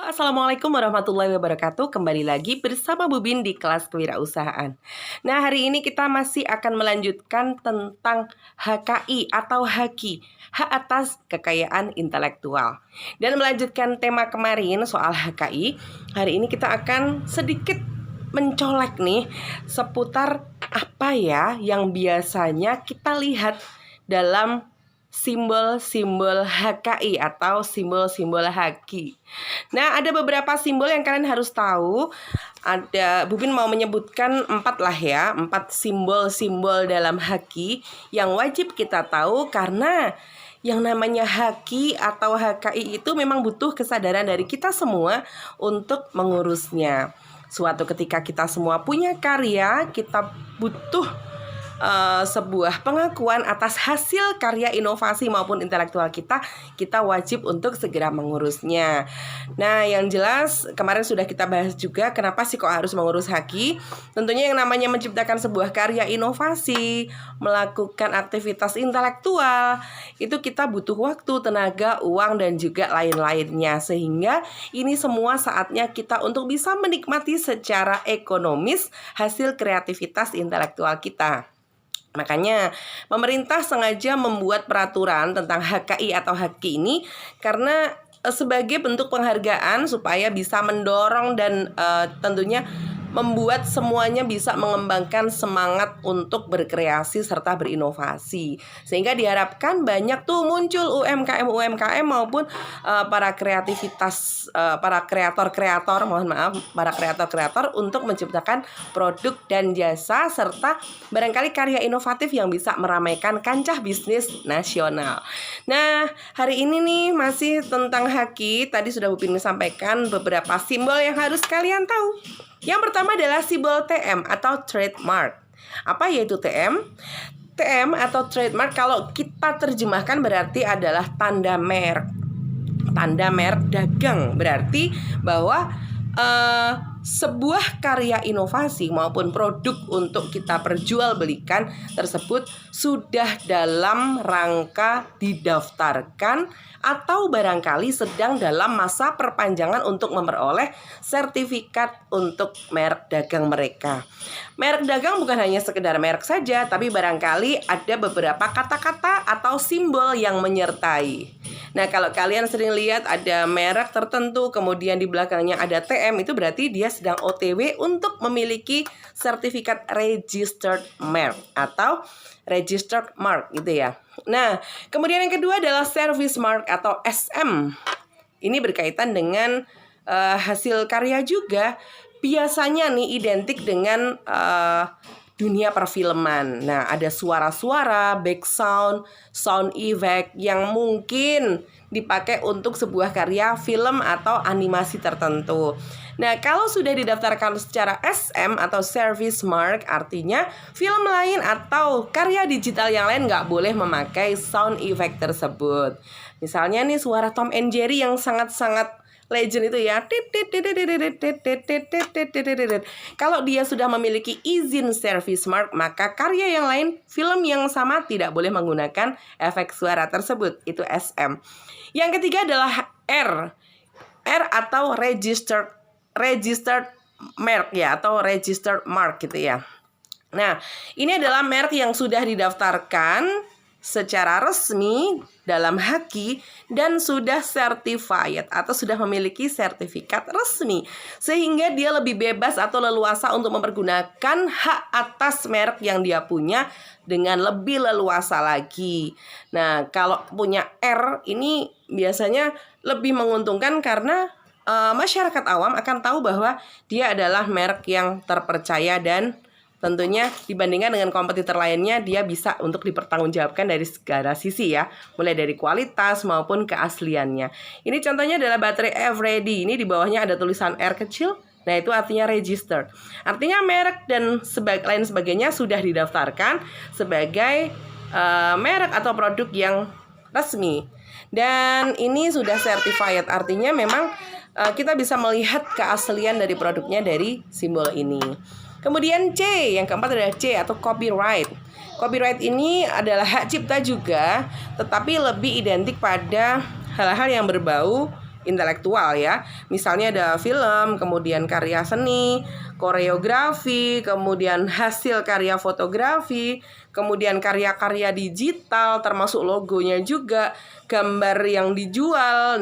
Assalamualaikum warahmatullahi wabarakatuh. Kembali lagi bersama Bu Bin di kelas kewirausahaan. Nah, hari ini kita masih akan melanjutkan tentang HKI atau HAKI, hak atas kekayaan intelektual. Dan melanjutkan tema kemarin soal HKI, hari ini kita akan sedikit mencolek nih seputar apa ya yang biasanya kita lihat dalam simbol-simbol HKI atau simbol-simbol HAKI. Nah, ada beberapa simbol yang kalian harus tahu. Bu Bin mau menyebutkan 4 lah ya, 4 simbol-simbol dalam HAKI yang wajib kita tahu, karena yang namanya HAKI atau HKI itu memang butuh kesadaran dari kita semua untuk mengurusnya. Suatu ketika kita semua punya karya, kita butuh sebuah pengakuan atas hasil karya inovasi maupun intelektual kita wajib untuk segera mengurusnya. Nah, yang jelas kemarin sudah kita bahas juga kenapa sih kok harus mengurus HAKI. Tentunya yang namanya menciptakan sebuah karya inovasi, melakukan aktivitas intelektual, itu kita butuh waktu, tenaga, uang, dan juga lain-lainnya. Sehingga ini semua saatnya kita untuk bisa menikmati secara ekonomis hasil kreativitas intelektual kita. Makanya pemerintah sengaja membuat peraturan tentang HKI atau HAKI ini karena sebagai bentuk penghargaan supaya bisa mendorong dan tentunya membuat semuanya bisa mengembangkan semangat untuk berkreasi serta berinovasi. Sehingga diharapkan banyak tuh muncul UMKM maupun para kreator-kreator untuk menciptakan produk dan jasa serta barangkali karya inovatif yang bisa meramaikan kancah bisnis nasional. Nah, hari ini nih masih tentang HAKI. Tadi sudah Bu Bin sampaikan beberapa simbol yang harus kalian tahu. Yang pertama adalah simbol TM atau trademark. Apa yaitu TM? TM atau trademark kalau kita terjemahkan berarti adalah tanda merek. Tanda merek dagang berarti bahwa sebuah karya inovasi maupun produk untuk kita perjualbelikan tersebut sudah dalam rangka didaftarkan atau barangkali sedang dalam masa perpanjangan untuk memperoleh sertifikat untuk merek dagang mereka. Merek dagang bukan hanya sekedar merek saja, tapi barangkali ada beberapa kata-kata atau simbol yang menyertai. Nah, kalau kalian sering lihat ada merek tertentu kemudian di belakangnya ada TM, itu berarti dia sedang OTW untuk memiliki sertifikat registered mark atau registered mark gitu ya. Nah, kemudian yang kedua adalah service mark atau SM. Ini berkaitan dengan hasil karya juga. Biasanya nih identik dengan dunia perfilman. Nah, ada suara-suara, background, sound effect yang mungkin dipakai untuk sebuah karya film atau animasi tertentu. Nah, kalau sudah didaftarkan secara SM atau service mark, artinya film lain atau karya digital yang lain nggak boleh memakai sound effect tersebut. Misalnya nih suara Tom and Jerry yang sangat-sangat legend itu ya. Kalau dia sudah memiliki izin service mark, maka karya yang lain, film yang sama tidak boleh menggunakan efek suara tersebut. Itu SM. Yang ketiga adalah R. R atau registered mark ya, atau registered mark gitu ya. Nah, ini adalah merek yang sudah didaftarkan secara resmi dalam HAKI dan sudah certified atau sudah memiliki sertifikat resmi, sehingga dia lebih bebas atau leluasa untuk mempergunakan hak atas merek yang dia punya dengan lebih leluasa lagi. Nah, kalau punya R ini biasanya lebih menguntungkan karena masyarakat awam akan tahu bahwa dia adalah merek yang terpercaya dan tentunya dibandingkan dengan kompetitor lainnya dia bisa untuk dipertanggungjawabkan dari segala sisi ya, mulai dari kualitas maupun keasliannya. Ini contohnya adalah baterai Eveready. Ini di bawahnya ada tulisan R kecil. Nah, itu artinya registered. Artinya merek dan lain sebagainya sudah didaftarkan sebagai merek atau produk yang resmi. Dan ini sudah certified, artinya memang kita bisa melihat keaslian dari produknya dari simbol ini. Kemudian C, yang keempat adalah C atau copyright. Copyright ini adalah hak cipta juga, tetapi lebih identik pada hal-hal yang berbau intelektual ya. Misalnya ada film, kemudian karya seni, koreografi, kemudian hasil karya fotografi, kemudian karya-karya digital termasuk logonya juga, gambar yang dijual.